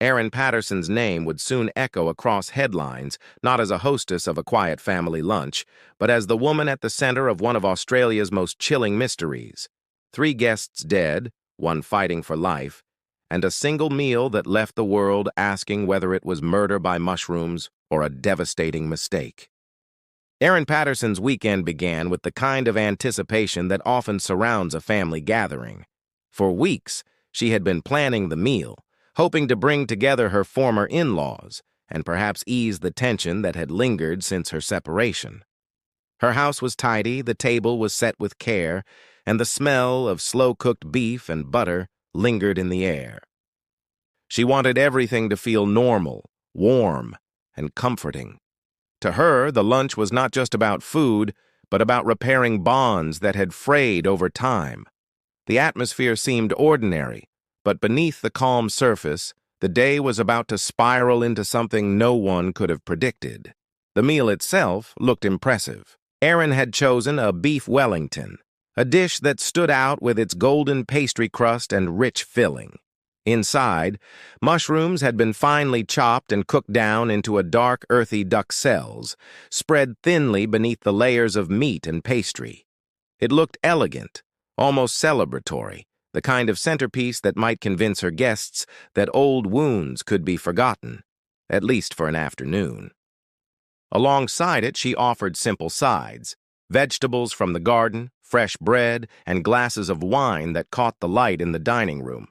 Erin Patterson's name would soon echo across headlines, not as a hostess of a quiet family lunch, but as the woman at the center of one of Australia's most chilling mysteries. 3 guests dead, 1 fighting for life, and a single meal that left the world asking whether it was murder by mushrooms or a devastating mistake. Erin Patterson's weekend began with the kind of anticipation that often surrounds a family gathering. For weeks, she had been planning the meal, hoping to bring together her former in-laws and perhaps ease the tension that had lingered since her separation. Her house was tidy, the table was set with care, and the smell of slow-cooked beef and butter lingered in the air. She wanted everything to feel normal, warm, and comforting. To her, the lunch was not just about food, but about repairing bonds that had frayed over time. The atmosphere seemed ordinary, but beneath the calm surface, the day was about to spiral into something no one could have predicted. The meal itself looked impressive. Erin had chosen a beef Wellington, a dish that stood out with its golden pastry crust and rich filling. Inside, mushrooms had been finely chopped and cooked down into a dark, earthy duxelles, spread thinly beneath the layers of meat and pastry. It looked elegant, almost celebratory, the kind of centerpiece that might convince her guests that old wounds could be forgotten, at least for an afternoon. Alongside it, she offered simple sides, vegetables from the garden, fresh bread, and glasses of wine that caught the light in the dining room.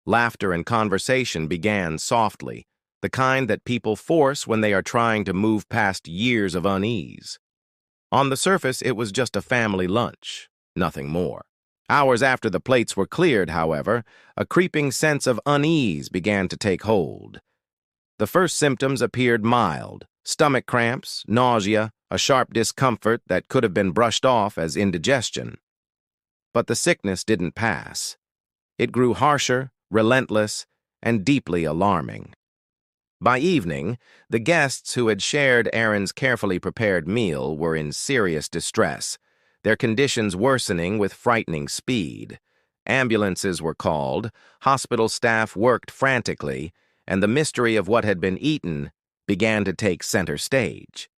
Laughter and conversation began softly, the kind that people force when they are trying to move past years of unease. On the surface, it was just a family lunch, nothing more. Hours after the plates were cleared, however, a creeping sense of unease began to take hold. The first symptoms appeared mild: stomach cramps, nausea, a sharp discomfort that could have been brushed off as indigestion. But the sickness didn't pass. It grew harsher, relentless, and deeply alarming. By evening, the guests who had shared Erin's carefully prepared meal were in serious distress, their conditions worsening with frightening speed. Ambulances were called, hospital staff worked frantically, and the mystery of what had been eaten began to take center stage.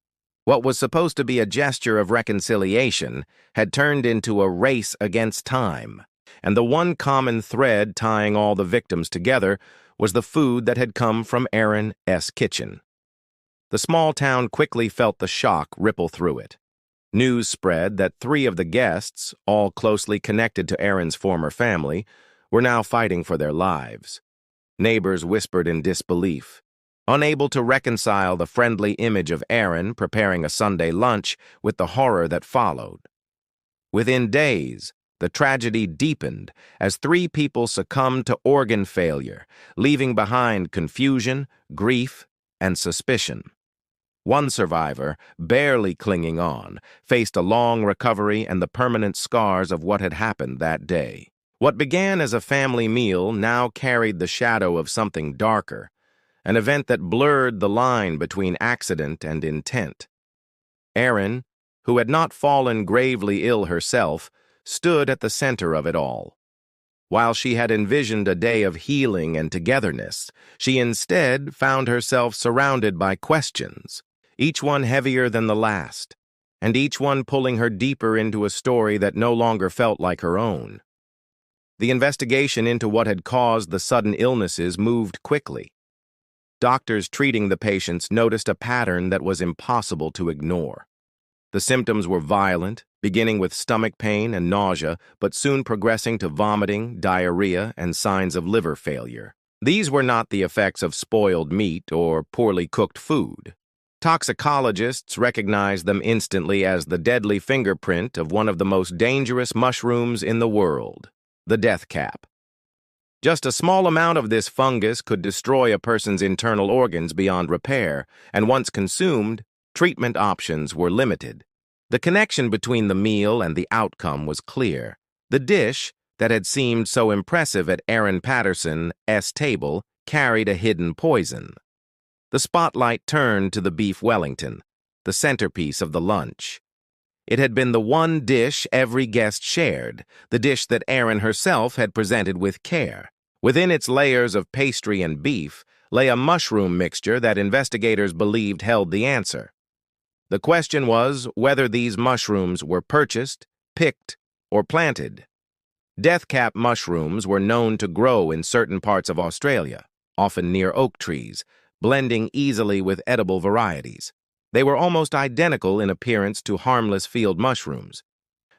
What was supposed to be a gesture of reconciliation had turned into a race against time, and the one common thread tying all the victims together was the food that had come from Erin's kitchen. The small town quickly felt the shock ripple through it. News spread that 3 of the guests, all closely connected to Erin's former family, were now fighting for their lives. Neighbors whispered in disbelief, unable to reconcile the friendly image of Erin preparing a Sunday lunch with the horror that followed. Within days, the tragedy deepened as 3 people succumbed to organ failure, leaving behind confusion, grief, and suspicion. One survivor, barely clinging on, faced a long recovery and the permanent scars of what had happened that day. What began as a family meal now carried the shadow of something darker, an event that blurred the line between accident and intent. Erin, who had not fallen gravely ill herself, stood at the center of it all. While she had envisioned a day of healing and togetherness, she instead found herself surrounded by questions, each one heavier than the last, and each one pulling her deeper into a story that no longer felt like her own. The investigation into what had caused the sudden illnesses moved quickly. Doctors treating the patients noticed a pattern that was impossible to ignore. The symptoms were violent, beginning with stomach pain and nausea, but soon progressing to vomiting, diarrhea, and signs of liver failure. These were not the effects of spoiled meat or poorly cooked food. Toxicologists recognized them instantly as the deadly fingerprint of one of the most dangerous mushrooms in the world, the death cap. Just a small amount of this fungus could destroy a person's internal organs beyond repair, and once consumed, treatment options were limited. The connection between the meal and the outcome was clear. The dish, that had seemed so impressive at Erin Patterson's table, carried a hidden poison. The spotlight turned to the beef Wellington, the centerpiece of the lunch. It had been the one dish every guest shared, the dish that Erin herself had presented with care. Within its layers of pastry and beef lay a mushroom mixture that investigators believed held the answer. The question was whether these mushrooms were purchased, picked, or planted. Deathcap mushrooms were known to grow in certain parts of Australia, often near oak trees, blending easily with edible varieties. They were almost identical in appearance to harmless field mushrooms,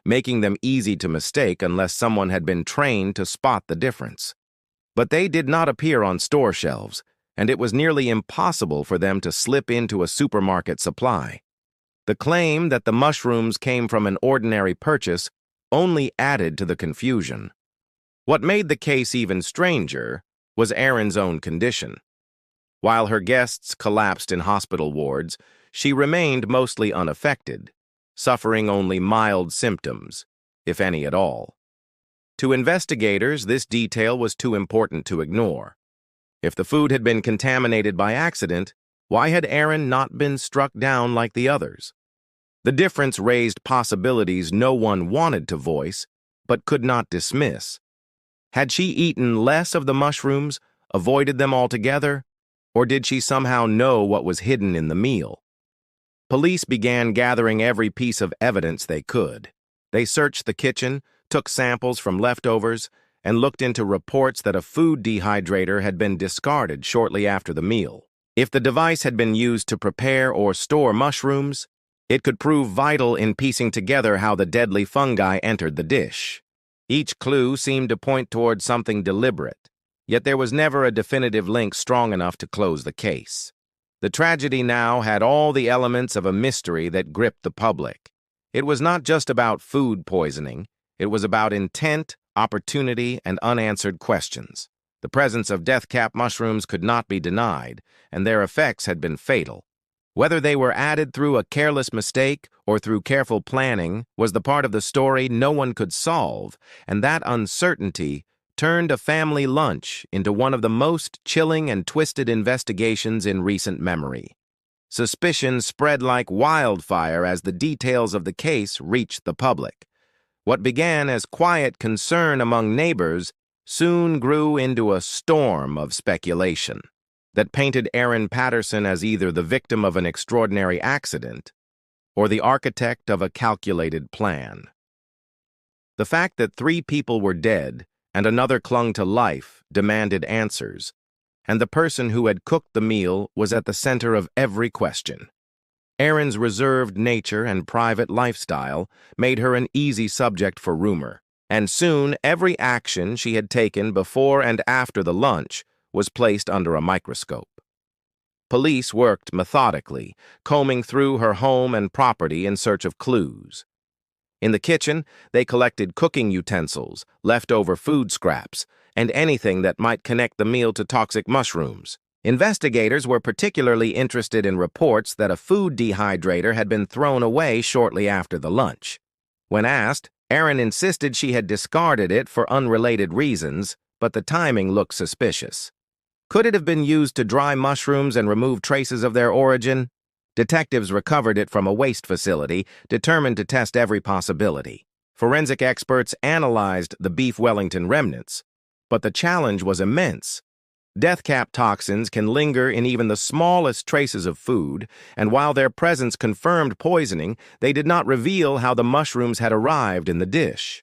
making them easy to mistake unless someone had been trained to spot the difference. But they did not appear on store shelves, and it was nearly impossible for them to slip into a supermarket supply. The claim that the mushrooms came from an ordinary purchase only added to the confusion. What made the case even stranger was Erin's own condition. While her guests collapsed in hospital wards, she remained mostly unaffected, suffering only mild symptoms, if any at all. To investigators, this detail was too important to ignore. If the food had been contaminated by accident, why had Erin not been struck down like the others? The difference raised possibilities no one wanted to voice, but could not dismiss. Had she eaten less of the mushrooms, avoided them altogether, or did she somehow know what was hidden in the meal? Police began gathering every piece of evidence they could. They searched the kitchen, took samples from leftovers, and looked into reports that a food dehydrator had been discarded shortly after the meal. If the device had been used to prepare or store mushrooms, it could prove vital in piecing together how the deadly fungi entered the dish. Each clue seemed to point toward something deliberate, yet there was never a definitive link strong enough to close the case. The tragedy now had all the elements of a mystery that gripped the public. It was not just about food poisoning. It was about intent, opportunity, and unanswered questions. The presence of deathcap mushrooms could not be denied, and their effects had been fatal. Whether they were added through a careless mistake or through careful planning was the part of the story no one could solve, and that uncertainty turned a family lunch into one of the most chilling and twisted investigations in recent memory. Suspicion spread like wildfire as the details of the case reached the public. What began as quiet concern among neighbors soon grew into a storm of speculation that painted Erin Patterson as either the victim of an extraordinary accident or the architect of a calculated plan. The fact that 3 people were dead and another clung to life demanded answers, and the person who had cooked the meal was at the center of every question. Erin's reserved nature and private lifestyle made her an easy subject for rumor, and soon every action she had taken before and after the lunch was placed under a microscope. Police worked methodically, combing through her home and property in search of clues. In the kitchen, they collected cooking utensils, leftover food scraps, and anything that might connect the meal to toxic mushrooms. Investigators were particularly interested in reports that a food dehydrator had been thrown away shortly after the lunch. When asked, Erin insisted she had discarded it for unrelated reasons, but the timing looked suspicious. Could it have been used to dry mushrooms and remove traces of their origin? Detectives recovered it from a waste facility, determined to test every possibility. Forensic experts analyzed the beef Wellington remnants, but the challenge was immense. Deathcap toxins can linger in even the smallest traces of food, and while their presence confirmed poisoning, they did not reveal how the mushrooms had arrived in the dish.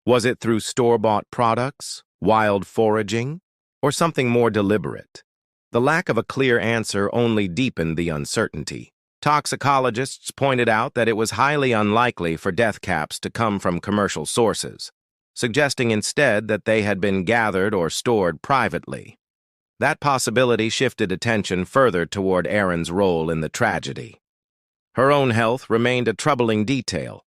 Was it through store-bought products, wild foraging, or something more deliberate? The lack of a clear answer only deepened the uncertainty. Toxicologists pointed out that it was highly unlikely for deathcaps to come from commercial sources, suggesting instead that they had been gathered or stored privately. That possibility shifted attention further toward Erin's role in the tragedy. Her own health remained a troubling detail.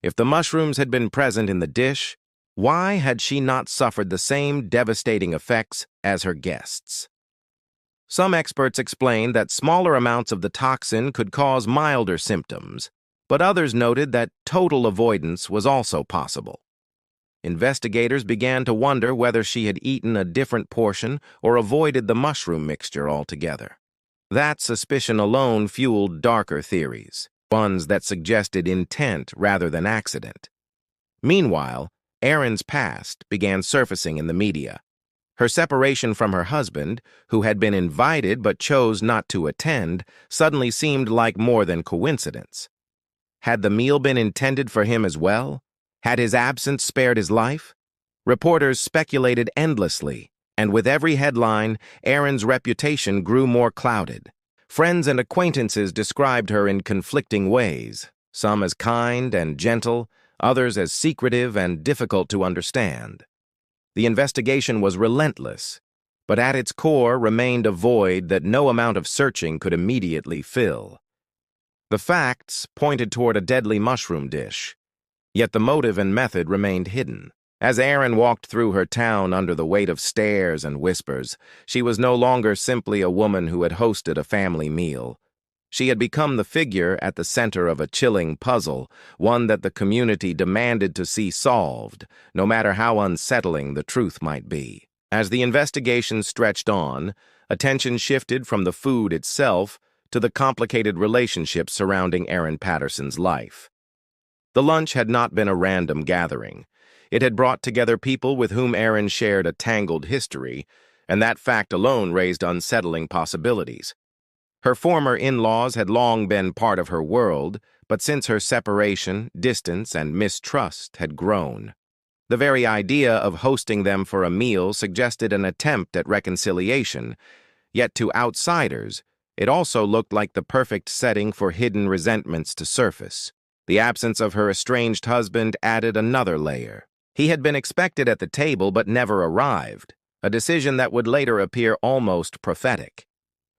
If the mushrooms had been present in the dish, why had she not suffered the same devastating effects as her guests? Some experts explained that smaller amounts of the toxin could cause milder symptoms, but others noted that total avoidance was also possible. Investigators began to wonder whether she had eaten a different portion or avoided the mushroom mixture altogether. That suspicion alone fueled darker theories, ones that suggested intent rather than accident. Meanwhile, Erin's past began surfacing in the media. Her separation from her husband, who had been invited but chose not to attend, suddenly seemed like more than coincidence. Had the meal been intended for him as well? Had his absence spared his life? Reporters speculated endlessly, and with every headline, Erin's reputation grew more clouded. Friends and acquaintances described her in conflicting ways, some as kind and gentle, others as secretive and difficult to understand. The investigation was relentless, but at its core remained a void that no amount of searching could immediately fill. The facts pointed toward a deadly mushroom dish, yet the motive and method remained hidden. As Erin walked through her town under the weight of stares and whispers, she was no longer simply a woman who had hosted a family meal. She had become the figure at the center of a chilling puzzle, one that the community demanded to see solved, no matter how unsettling the truth might be. As the investigation stretched on, attention shifted from the food itself to the complicated relationships surrounding Erin Patterson's life. The lunch had not been a random gathering. It had brought together people with whom Erin shared a tangled history, and that fact alone raised unsettling possibilities. Her former in-laws had long been part of her world, but since her separation, distance and mistrust had grown. The very idea of hosting them for a meal suggested an attempt at reconciliation, yet to outsiders, it also looked like the perfect setting for hidden resentments to surface. The absence of her estranged husband added another layer. He had been expected at the table but never arrived, a decision that would later appear almost prophetic.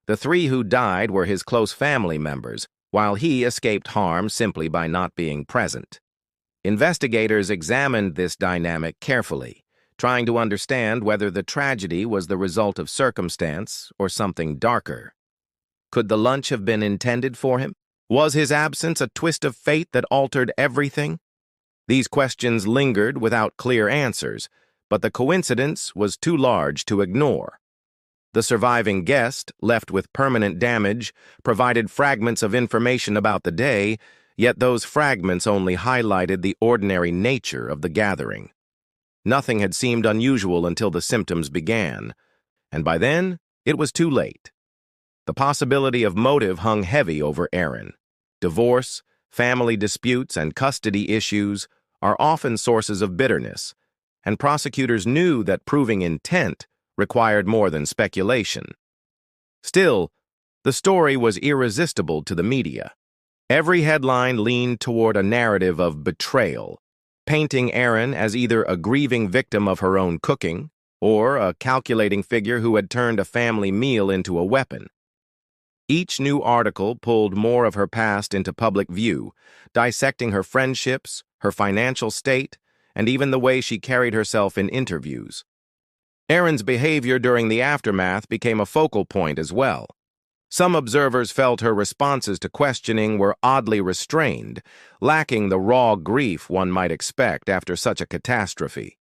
The three who died were his close family members, while he escaped harm simply by not being present. Investigators examined this dynamic carefully, trying to understand whether the tragedy was the result of circumstance or something darker. Could the lunch have been intended for him? Was his absence a twist of fate that altered everything? These questions lingered without clear answers, but the coincidence was too large to ignore. The surviving guest, left with permanent damage, provided fragments of information about the day, yet those fragments only highlighted the ordinary nature of the gathering. Nothing had seemed unusual until the symptoms began, and by then, it was too late. The possibility of motive hung heavy over Erin. Divorce, family disputes, and custody issues are often sources of bitterness, and prosecutors knew that proving intent required more than speculation. Still, the story was irresistible to the media. Every headline leaned toward a narrative of betrayal, painting Erin as either a grieving victim of her own cooking or a calculating figure who had turned a family meal into a weapon. Each new article pulled more of her past into public view, dissecting her friendships, her financial state, and even the way she carried herself in interviews. Erin's behavior during the aftermath became a focal point as well. Some observers felt her responses to questioning were oddly restrained, lacking the raw grief one might expect after such a catastrophe.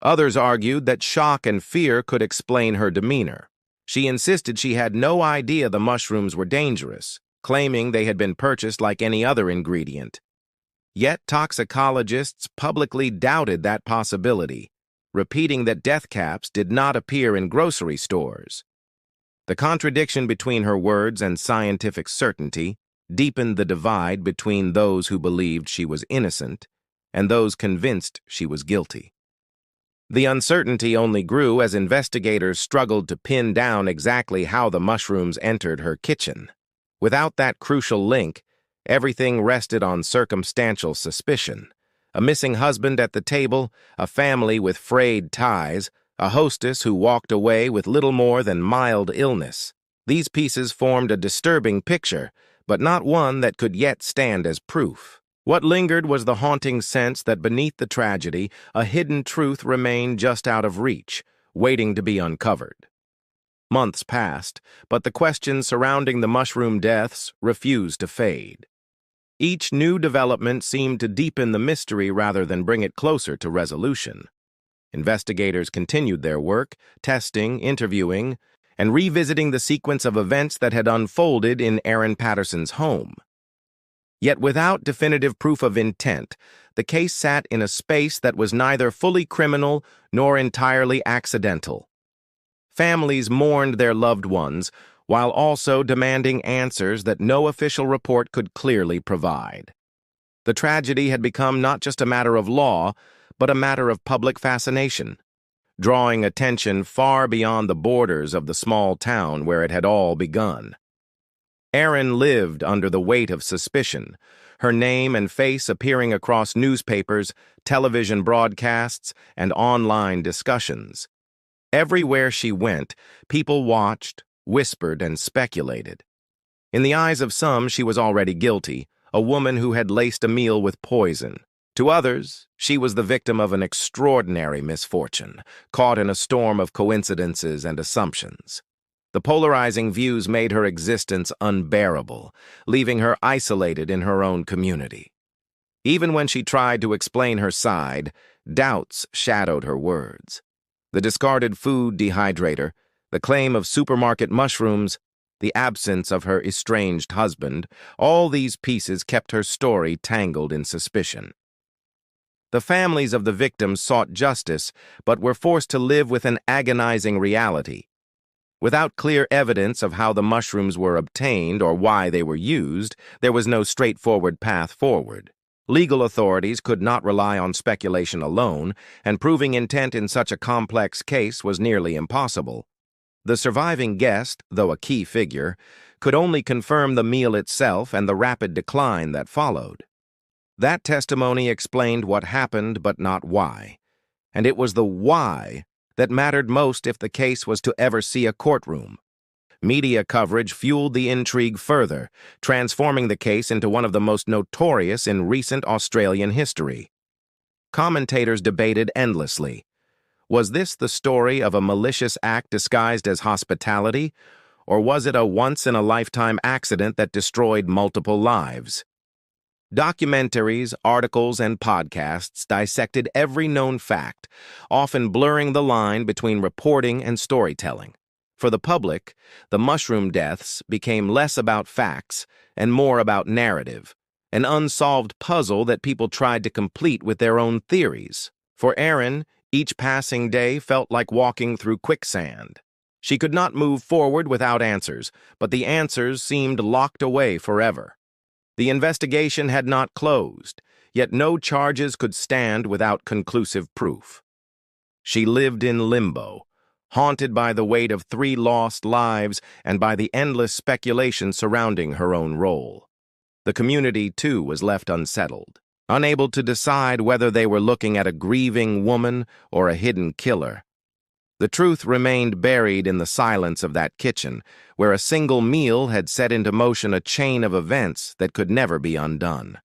Others argued that shock and fear could explain her demeanor. She insisted she had no idea the mushrooms were dangerous, claiming they had been purchased like any other ingredient. Yet toxicologists publicly doubted that possibility, repeating that death caps did not appear in grocery stores. The contradiction between her words and scientific certainty deepened the divide between those who believed she was innocent and those convinced she was guilty. The uncertainty only grew as investigators struggled to pin down exactly how the mushrooms entered her kitchen. Without that crucial link, everything rested on circumstantial suspicion. A missing husband at the table, a family with frayed ties, a hostess who walked away with little more than mild illness. These pieces formed a disturbing picture, but not one that could yet stand as proof. What lingered was the haunting sense that beneath the tragedy, a hidden truth remained just out of reach, waiting to be uncovered. Months passed, but the questions surrounding the mushroom deaths refused to fade. Each new development seemed to deepen the mystery rather than bring it closer to resolution. Investigators continued their work, testing, interviewing, and revisiting the sequence of events that had unfolded in Erin Patterson's home. Yet without definitive proof of intent, the case sat in a space that was neither fully criminal nor entirely accidental. Families mourned their loved ones, while also demanding answers that no official report could clearly provide. The tragedy had become not just a matter of law, but a matter of public fascination, drawing attention far beyond the borders of the small town where it had all begun. Erin lived under the weight of suspicion, her name and face appearing across newspapers, television broadcasts, and online discussions. Everywhere she went, people watched, whispered, and speculated. In the eyes of some, she was already guilty, a woman who had laced a meal with poison. To others, she was the victim of an extraordinary misfortune, caught in a storm of coincidences and assumptions. The polarizing views made her existence unbearable, leaving her isolated in her own community. Even when she tried to explain her side, doubts shadowed her words. The discarded food dehydrator, the claim of supermarket mushrooms, the absence of her estranged husband, all these pieces kept her story tangled in suspicion. The families of the victims sought justice, but were forced to live with an agonizing reality. Without clear evidence of how the mushrooms were obtained or why they were used, there was no straightforward path forward. Legal authorities could not rely on speculation alone, and proving intent in such a complex case was nearly impossible. The surviving guest, though a key figure, could only confirm the meal itself and the rapid decline that followed. That testimony explained what happened but not why, and it was the why that mattered most if the case was to ever see a courtroom. Media coverage fueled the intrigue further, transforming the case into one of the most notorious in recent Australian history. Commentators debated endlessly. Was this the story of a malicious act disguised as hospitality, or was it a once-in-a-lifetime accident that destroyed multiple lives? Documentaries, articles, and podcasts dissected every known fact, often blurring the line between reporting and storytelling. For the public, the mushroom deaths became less about facts and more about narrative, an unsolved puzzle that people tried to complete with their own theories. For Erin, each passing day felt like walking through quicksand. She could not move forward without answers, but the answers seemed locked away forever. The investigation had not closed, yet no charges could stand without conclusive proof. She lived in limbo, haunted by the weight of 3 lost lives and by the endless speculation surrounding her own role. The community, too, was left unsettled, unable to decide whether they were looking at a grieving woman or a hidden killer. The truth remained buried in the silence of that kitchen, where a single meal had set into motion a chain of events that could never be undone.